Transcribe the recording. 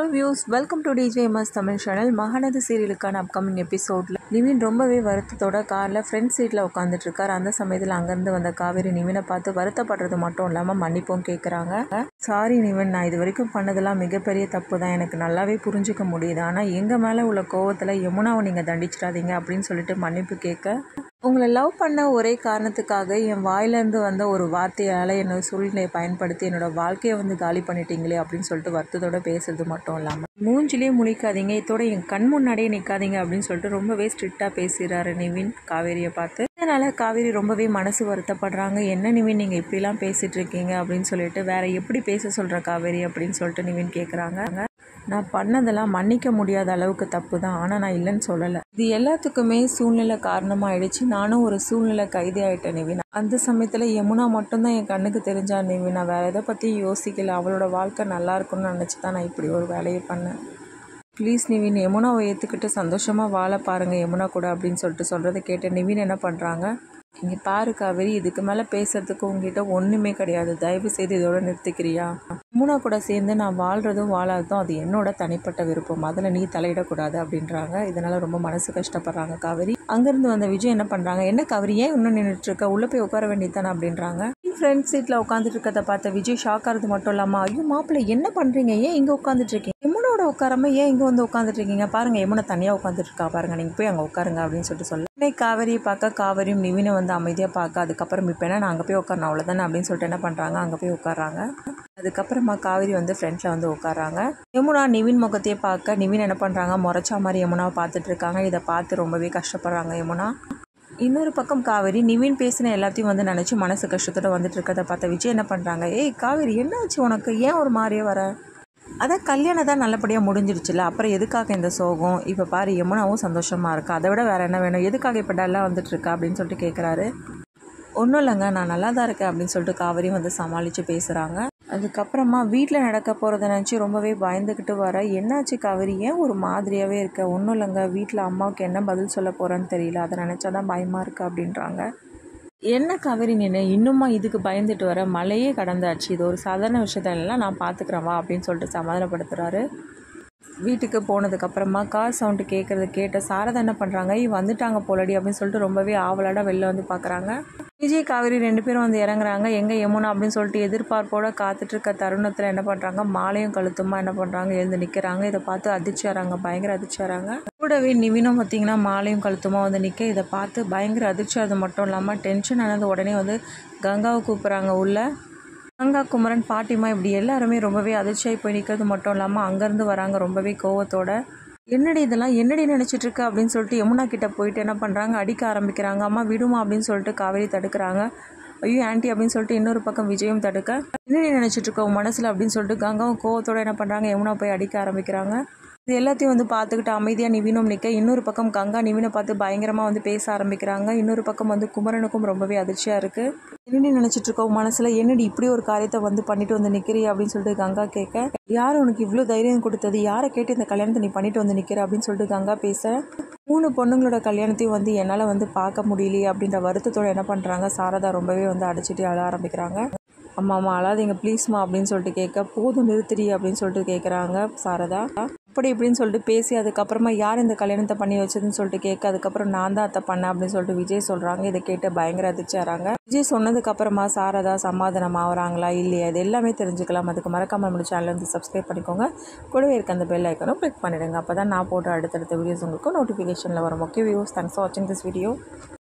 Hello views, welcome to DJMS Tamil channel. Mahanadi சீரியலுக்கான upcoming எபிசோடில் நிவின் ரொம்பவே வருத்தத்தோட காரில் ஃப்ரண்ட் சீட்டில் உட்காந்துட்ருக்கார். அந்த சமயத்தில் அங்கேருந்து வந்த காவேரி நிவினை பார்த்து வருத்தப்படுறது மட்டும் இல்லாமல் மன்னிப்பும் கேட்குறாங்க. சாரி நிவின், நான் இது வரைக்கும் பண்ணதெல்லாம் மிகப்பெரிய தப்பு தான், எனக்கு நல்லாவே புரிஞ்சிக்க முடியுது. ஆனால் எங்கள் மேலே உள்ள கோவத்தில் யமுனாவை நீங்கள் தண்டிச்சிடாதீங்க அப்படின்னு சொல்லிட்டு மன்னிப்பு கேட்க, உங்களை லவ் பண்ண ஒரே காரணத்துக்காக என் வாயிலேருந்து வந்த ஒரு வார்த்தையால் என்னோட சூழ்நிலையை பயன்படுத்தி என்னோடய வாழ்க்கையை காலி பண்ணிட்டீங்களே அப்படின்னு சொல்லிட்டு வருத்தத்தோடு பேசுறது மட்டும் இல்லாமல் மூஞ்சிலேயே முழிக்காதீங்க, இதோட என் கண் முன்னாடியே நிற்காதீங்க அப்படின்னு சொல்லிட்டு ரொம்பவே ஸ்ட்ரிக்டாக பேசுகிறாரு நிவின் காவேரியை பார்த்து. இதனால் காவேரி ரொம்பவே மனசு வருத்தப்படுறாங்க. என்ன நிவின், நீங்கள் இப்படிலாம் பேசிகிட்டு இருக்கீங்க அப்படின்னு சொல்லிட்டு, வேற எப்படி பேச சொல்கிற காவேரி அப்படின்னு சொல்லிட்டு நிவின் கேட்குறாங்க. நான் பண்ணதெல்லாம் மன்னிக்க முடியாத அளவுக்கு தப்பு தான், ஆனால் நான் இல்லைன்னு சொல்லலை. இது எல்லாத்துக்குமே சூழ்நிலை காரணமாகிடுச்சு. நானும் ஒரு சூழ்நிலை கைதி ஆகிட்டேன் நிவின். அந்த சமயத்தில் யமுனா மட்டும்தான் என் கண்ணுக்கு தெரிஞ்சா நிவின். நான் வேறு எதை பற்றியும் யோசிக்கல. அவளோட வாழ்க்கை நல்லா இருக்குன்னு நினச்சி தான் நான் இப்படி ஒரு வேலையை பண்ணேன். ப்ளீஸ் நிவின், யமுனாவை ஏற்றுக்கிட்டு சந்தோஷமாக வாழ பாருங்கள் யமுனா கூட அப்படின்னு சொல்கிறத கேட்டு நிவின் என்ன பண்ணுறாங்க, இங்கே பாரு காவேரி, இதுக்கு மேலே பேசுறதுக்கு உங்ககிட்ட ஒன்றுமே கிடையாது, தயவு செய்து இதோட நிறுத்திக்கிறியா? யமுனா கூட சேர்ந்து நான் வாழ்கிறதும் வாழாததும் அது என்னோட தனிப்பட்ட விருப்பம், அதில் நீ தலையிடக்கூடாது அப்படின்றாங்க. இதனால் ரொம்ப மனசு கஷ்டப்படுறாங்க காவேரி. அங்கேருந்து வந்த விஜய் என்ன பண்ணுறாங்க, என்ன காவேரி ஏன் இன்னும் நின்றுட்டுருக்க, உள்ளே போய் உட்கார வேண்டியதானே அப்படின்றாங்க. ஃப்ரண்ட் சீட்டில் உட்காந்துட்டு இருக்கிறத பார்த்த விஜய் ஷாக் ஆகிறது மட்டும் இல்லாமல், ஐயோ மாப்பிள்ளை என்ன பண்ணுறீங்க, ஏன் இங்கே உட்காந்துட்டு இருக்கீங்க, யமுனோட உட்காராம ஏன் இங்கே வந்து உட்காந்துட்டு இருக்கீங்க, பாருங்கள் யமுனை தனியாக உட்காந்துட்டு இருக்கா பாருங்கள், நீங்கள் போய் அங்கே உட்காருங்க அப்படின்னு சொல்லிட்டு சொல்ல, காவேரியை பார்க்க காவேரியும் நிவினை அமைதியாக பார்க்க, அதுக்கப்புறம் இப்போ என்ன நான் அங்கே போய் உட்காரணும் அவ்வளோதானே அப்படின்னு சொல்லிட்டு என்ன பண்ணுறாங்க, அங்கே போய் உட்காராங்க. அதுக்கப்புறமா காவேரி ஃப்ரண்ட்டில் உட்காராங்க. யமுனா நிவின் முகத்தையே பார்க்க நிவின் என்ன பண்ணுறாங்க, முறைச்சா மாதிரி யமுனாவை பார்த்துட்டு இருக்காங்க. இதை பார்த்து ரொம்பவே கஷ்டப்படுறாங்க யமுனா. இன்னொரு பக்கம் காவேரி நிவின் பேசின எல்லாத்தையும் நினச்சி மனசு கஷ்டத்தோடு வந்துட்டு இருக்கிறத பார்த்த விஜய் என்ன பண்ணுறாங்க, ஏய் காவேரி என்னாச்சு உனக்கு, ஏன் ஒரு மாதிரியே வர, அதான் கல்யாணம் தான் நல்லபடியாக முடிஞ்சிருச்சுல, அப்புறம் எதுக்காக இந்த சோகம், இப்போ பாரு யமுனாவும் சந்தோஷமாக இருக்கா, அதை விட வேறு என்ன வேணும், எதுக்காக இப்போ டல்லாக வந்துட்டுருக்கா அப்படின்னு சொல்லிட்டு கேட்குறாரு. ஒன்றும் இல்லைங்க, நான் நல்லா தான் இருக்கேன் அப்படின்னு சொல்லிட்டு காவேரி சமாளித்து பேசுகிறாங்க. அதுக்கப்புறமா வீட்டில் நடக்க போகிறத நினச்சி ரொம்பவே பயந்துக்கிட்டு வர, என்னாச்சு காவேரி ஏன் ஒரு மாதிரியாகவே இருக்க, ஒன்றும் இல்லைங்க, வீட்டில் அம்மாவுக்கு என்ன பதில் சொல்ல போகிறேன்னு தெரியல, அதை நினச்சா தான் பயமாக இருக்குது அப்படின்றாங்க. என்ன காவேரி நின்று இன்னுமா இதுக்கு பயந்துட்டு வர, மழையே கடந்தாச்சு, இது ஒரு சாதாரண விஷயத்தெல்லாம் நான் பார்த்துக்கிறேன் வா அப்படின்னு சொல்லிட்டு சமாதானப்படுத்துகிறாரு. வீட்டுக்கு போனதுக்கப்புறமா கார் சவுண்டு கேட்ட சாரதா என்ன பண்ணுறாங்க, வந்துட்டாங்க போலடி அப்படின்னு சொல்லிட்டு ரொம்பவே ஆவலாட வெளில பார்க்குறாங்க. விஜய் காவேரி 2 பேரும் இறங்குறாங்க. எங்கே யமுனா அப்படின்னு சொல்லிட்டு எதிர்பார்ப்போட காத்துட்ருக்க தருணத்தில் என்ன பண்ணுறாங்க, மாலையும் கழுத்துமா என்ன பண்ணுறாங்க எழுந்து நிற்கிறாங்க. இதை பார்த்து அதிர்ச்சி வராங்க, பயங்கர அதிர்ச்சி வராங்க. கூடவே நிவினும் பார்த்திங்கன்னா மாலையும் கழுத்துமா நிற்க, இதை பார்த்து பயங்கர அதிர்ச்சி. அது மட்டும் இல்லாமல் டென்ஷன் ஆனது உடனே கங்காவை கூப்பிட்றாங்க உள்ள. கங்கா, குமரன், பாட்டிமா இப்படி எல்லாருமே ரொம்பவே அதிர்ச்சியாகி போய் நிற்கிறது மட்டும் இல்லாமல் அங்கேருந்து வராங்க ரொம்பவே கோவத்தோட. என்னடி இதெல்லாம் என்னடி நினச்சிட்டு இருக்க அப்படின்னு சொல்லிட்டு யமுனா கிட்டே போயிட்டு என்ன பண்ணுறாங்க, அடிக்க ஆரம்பிக்கிறாங்க. அம்மா விடுமா அப்படின்னு சொல்லிட்டு காவேரி தடுக்கிறாங்க. ஐயோ ஆன்ட்டி அப்படின்னு சொல்லிட்டு இன்னொரு பக்கம் விஜயும் தடுக்க, என்னடி நினச்சிட்டு இருக்க உன் மனசில் அப்படின்னு சொல்லிட்டு கங்காவும் கோவத்தோடு என்ன பண்ணுறாங்க, யமுனா போய் அடிக்க ஆரம்பிக்கிறாங்க. இது எல்லாத்தையும் பார்த்துக்கிட்டு அமைதியாக நிவினும் நிற்க, இன்னொரு பக்கம் கங்கா நிவினை பார்த்து பயங்கரமாக பேச ஆரம்பிக்கிறாங்க. இன்னொரு பக்கம் குமரனுக்கும் ரொம்பவே அதிர்ச்சியாக இருக்குது. என்னடி நினச்சிட்டு இருக்கோம் மனசில், என்னடி இப்படி ஒரு காரியத்தை பண்ணிட்டு நிற்கிறீ அப்படின்னு சொல்லிட்டு கங்கா கேட்க, யார் உனக்கு இவ்வளோ தைரியம் கொடுத்தது, யாரை கேட்டு இந்த கல்யாணத்தை நீ பண்ணிட்டு நிற்கிற அப்படின்னு சொல்லிட்டு கங்கா பேச, 3 பொண்ணுங்களோட கல்யாணத்தையும் என்னால் பார்க்க முடியலையே அப்படின்ற வருத்தத்தோடு என்ன பண்ணுறாங்க, சாரதா ரொம்பவே அடிச்சுட்டு அழ ஆரம்பிக்கிறாங்க. அம்மா அழாதீங்க ப்ளீஸ்மா அப்படின்னு சொல்லிட்டு கேட்க, போதும் நிறுத்திடி அப்படின்னு சொல்லிட்டு கேட்குறாங்க சாரதா. அப்படி இப்படின்னு சொல்லிட்டு பேசி அதுக்கப்புறமா யார் இந்த கல்யாணத்தை பண்ணி வச்சதுன்னு சொல்லிட்டு கேட்க, அதுக்கப்புறம் நான் தான் அத்தை பண்ணேன் அப்படின்னு சொல்லிட்டு விஜய் சொல்கிறாங்க. இதை கேட்டு பயங்கர அதிர்ச்சியாகிறாங்க. விஜய் சொன்னதுக்கப்புறமா சாரதா சமாதானம் ஆகிறாங்களா இல்லையா, இது எல்லாமே தெரிஞ்சுக்கலாம். அதுக்கு மறக்காமல் நம்ம சேனல் சப்ஸ்கிரைப் பண்ணிக்கோங்க. கூடவே இருக்க அந்த பெல் ஐக்கனும் கிளிக் பண்ணிடுங்க. அப்போ தான் நான் போடுற அடுத்தடுத்த வீடியோஸ் உங்களுக்கு நோட்டிஃபிகேஷனில் வரும். ஓகே வியூஸ், தேங்க்ஸ் ஃபார் வாட்சிங் திஸ் வீடியோ.